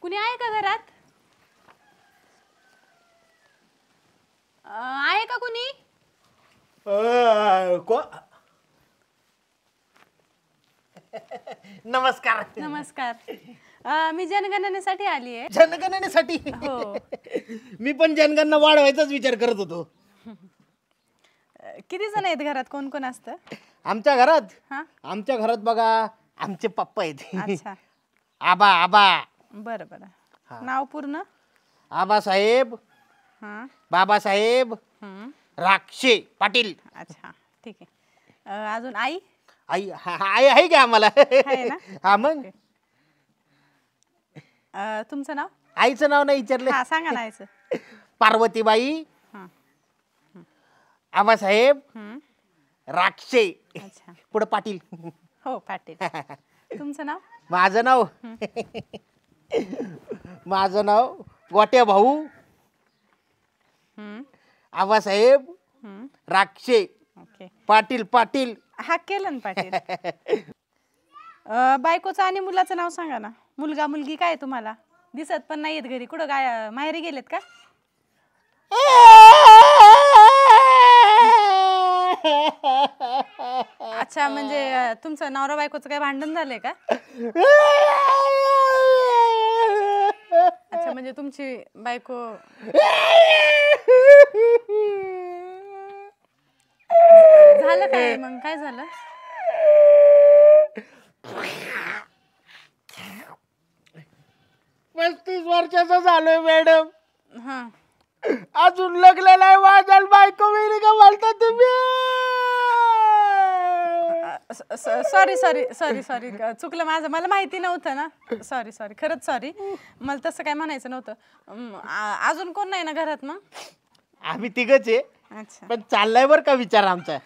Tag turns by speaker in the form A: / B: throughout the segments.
A: कुणी आहे का घरात? आहे का कुणी?
B: नमस्कार.
A: नमस्कार. मी जनगणनेसाठी आली आहे.
B: जनगणनेसाठी?
A: हो.
B: मी पण जनगणना वाढवायचाच विचार करत होतो.
A: किती जण आहेत घरात? कोण कोण असतं?
B: आमच्या घरात?
A: हा.
B: आमच्या घरात बघा आमचे पप्पा आहेत.
A: अच्छा.
B: आबा आबा.
A: बरं बरं. नाव पूर्ण?
B: आबासाहेब,
A: हां.
B: बाबासाहेब राक्षे पाटील.
A: अच्छा, ठीक आहे. अजून आई?
B: आई आई आहे का आम्हाला?
A: आहे ना?
B: हा मग
A: तुमचं नाव?
B: आईचं नाव नाही विचारलं?
A: हा, सांगा ना आईचं.
B: पार्वतीबाई
A: हां.
B: आबासाहेब राक्षे
A: अच्छा.
B: पुढे पाटील.
A: हो, पाटील. तुमचं नाव?
B: माझं नाव गोट्या भाऊ आबासाहेब राक्षे
A: ओके.
B: पाटील पाटील.
A: हा, केलं ना पाटील. बायकोचं आणि मुलाचं नाव सांगा ना. मुलगा मुलगी काय तुम्हाला? दिसत पण नाहीयेत घरी. कुठं काय माहेरी गेलेत का? अच्छा, म्हणजे तुमचं नवरा बायकोचं काय भांडण झालंय का? अच्छा, म्हणजे तुमची बायको झालं काय? मग काय झालं?
B: 35 वर्षाचा झालोय मॅडम.
A: हा.
B: अजून लग्न नाही माझं. बायको वेगळी का बोलता तुम्ही?
A: सॉरी सॉरी सॉरी सॉरी, चुकलं माझं. मला माहिती नव्हतं ना. सॉरी सॉरी, खरंच सॉरी. मला तसं काय म्हणायचं नव्हतं. अजून कोण नाही ना घरात मग?
B: आम्ही तिघच आहे.
A: अच्छा.
B: पण चाललाय बर का विचार आमचा.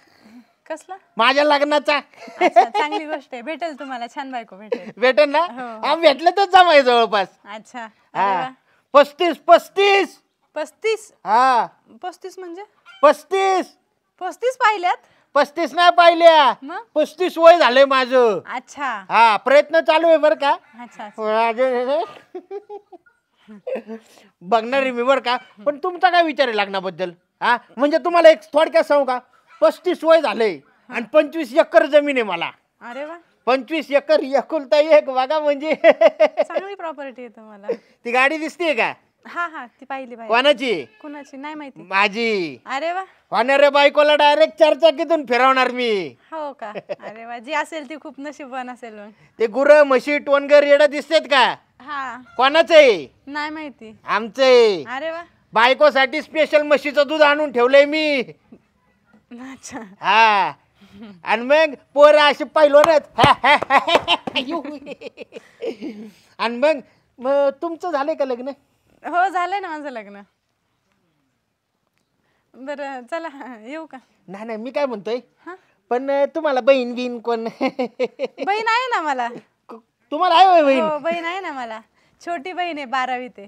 A: कसला?
B: माझ्या लग्नाचा.
A: अच्छा, चांगली गोष्ट आहे. भेटेल तुम्हाला छान बायको भेटेल.
B: भेटेल ना?
A: हो.
B: भेटलं तर जमाय जवळपास.
A: अच्छा.
B: हा. 35.
A: 35?
B: हा.
A: 35 म्हणजे?
B: 35
A: पाहिल्यात?
B: 35 नाही पाहिल्या.
A: मग?
B: 35 वय झालंय माझं.
A: अच्छा.
B: हा, प्रयत्न चालू आहे बर का.
A: अच्छा.
B: बघणार आहे मी बर का. पण तुमचा काय विचार आहे लग्नाबद्दल? हा, म्हणजे तुम्हाला एक थोडक्यात सांगू का? 35 वय झालंय आणि 25 एकर जमीन आहे मला.
A: अरे वा.
B: 25 एकर एकुलता एक बघा. म्हणजे
A: चांगली प्रॉपर्टी आहे तुम्हाला.
B: ती गाडी दिसतीये का?
A: हा हा, ती पाहिली.
B: कोणाची?
A: कुणाची नाही माहिती.
B: माझी.
A: अरे वा.
B: होणाऱ्या बायकोला डायरेक्ट 4 चाकीतून फिरवणार मी.
A: हो का? अरे वा, जी असेल ती खूप नशीबवान असेल मग.
B: ते गुरं म्हशी टोनगर येडा दिसतेत का?
A: हा.
B: कोणाचं आहे?
A: नाही माहिती.
B: आमचं आहे.
A: अरे वा.
B: बायकोसाठी स्पेशल म्हशीचं दूध आणून ठेवलंय मी.
A: अच्छा.
B: हा. आणि मग पोरं अशी पहिलोनच. आणि मग तुमचं झालंय का लग्न?
A: हो, झालंय ना माझं लग्न. बरं, चला येऊ का?
B: नाही मी काय म्हणतोय,
A: हा?
B: पण तुम्हाला बहीण बिन कोण?
A: बहीण आहे ना मला.
B: तुम्हाला आहे बहीण?
A: हो, बहीण आहे ना मला. छोटी बहीण आहे, 12वीत आहे.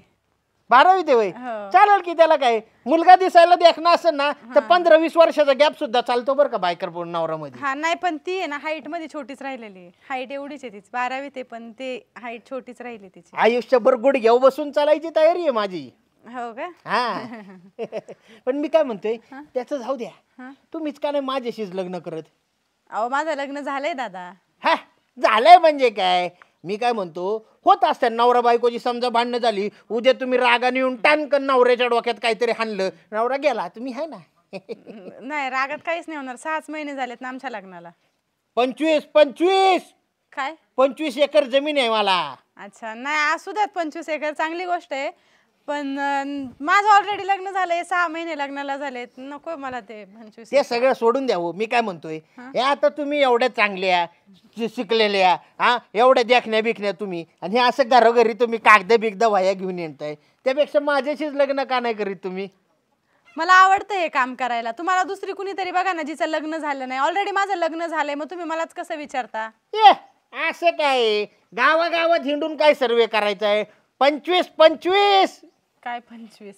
B: 12वीत आहे वय?
A: हो.
B: चालेल की. त्याला काय, मुलगा दिसायला देखना असेल ना तर 15-20 वर्षाचा गॅप सुद्धा चालतो बरं का बायकर नवरामध्ये.
A: हा, नाही पण ती आहे ना हाईट मध्ये छोटीच राहिलेली आहे. हाईट एवढीच आहे तिची. 12वीत आहे पण ते हाईट छोटीच राहिली तिची.
B: आयुष्यभर गुडघ्यावर बसून चालायची तयारी आहे माझी.
A: हो का?
B: हा. पण मी काय म्हणतोय, त्याचं जाऊ द्या.
A: हा?
B: तुम्हीच का नाही माझ्याशीच लग्न करत?
A: अहो, माझं लग्न झालंय दादा.
B: हा, झालंय म्हणजे काय? मी काय म्हणतो, होत असतात नवरा बायकोची समजा भांडणं झाली, उद्या तुम्ही रागाने येऊन टानकन नवऱ्याच्या डोक्यात काहीतरी हाणलं, नवरा गेला, तुम्ही आहे ना.
A: नाही, रागात काहीच नाही होणार. 6च महिने झालेत ना आमच्या लग्नाला.
B: 25
A: काय?
B: 25 एकर जमीन आहे मला.
A: अच्छा. नाही, असू द्यात 25 एकर, चांगली गोष्ट आहे. पण माझं ऑलरेडी लग्न झालंय. 6 महिने लग्नाला झालेत. नको मला ते 25.
B: ते सगळं सोडून द्यावं. मी काय म्हणतोय, हे आता तुम्ही एवढ्या चांगल्या शिकलेल्या, हा, एवढ्या देखण्या बिकण्या तुम्ही, आणि हे असं घरोघरी तुम्ही कागद बिगद वह्या घेऊन येताय, त्यापेक्षा माझ्याशीच लग्न का नाही करीत तुम्ही?
A: मला आवडतं हे काम करायला. तुम्हाला दुसरी कुणीतरी बघा ना जिचं लग्न झालं नाही. ऑलरेडी माझं लग्न झालंय, मग तुम्ही मलाच कसं विचारता?
B: असं काय गावागावात हिंडून काय सर्वे करायचंय? 25
A: काय 25?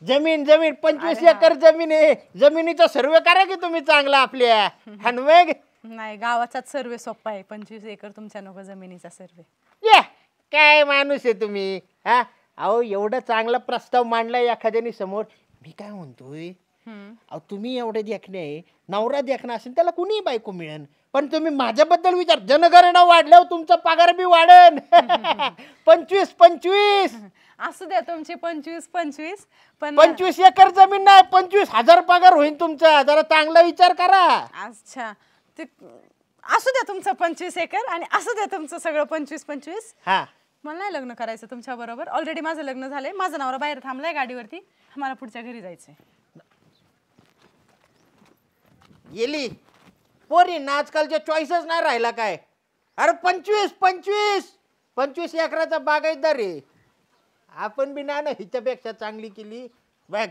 B: जमीन 25 एकर जमीन आहे. जमिनीचा सर्वे करा की तुम्ही चांगला आपल्या. आणि मग
A: नाही, गावाचाच सर्वे सोपा आहे. 25 एकर तुमच्या नको जमिनीचा सर्वे.
B: काय माणूस आहे तुम्ही हा. अहो एवढा चांगला प्रस्ताव मांडलाय एखाद्याने समोर. मी काय म्हणतोय, अहो तुम्ही एवढे देखणे आहे, नवरा देखणा असेल त्याला कुणीही बायको मिळेल, पण तुम्ही माझ्याबद्दल विचार, जनगणना वाढल्यावर तुमचा पगार बी वाढेल. 25-25.
A: असू द्या तुमची 25-25, पण
B: 25 एकर जमीन नाही, 25,000 पगार होईल तुमचा. जरा चांगला विचार करा.
A: अच्छा ते असू द्या तुमचं 25 एकर आणि असू द्या तुमचं सगळं 25-25.
B: हा
A: मला नाही लग्न करायचं तुमच्या बरोबर. ऑलरेडी माझं लग्न झालंय, माझा नवरा बाहेर थांबलाय गाडीवरती, मला पुढच्या घरी जायचंय.
B: गेली पोरी ना आजकालच्या चॉईसच नाही राहिला काय. अरे 25 एकराचा बागायतदार आहे आपण बी ना हिच्यापेक्षा चांगली केली बघ.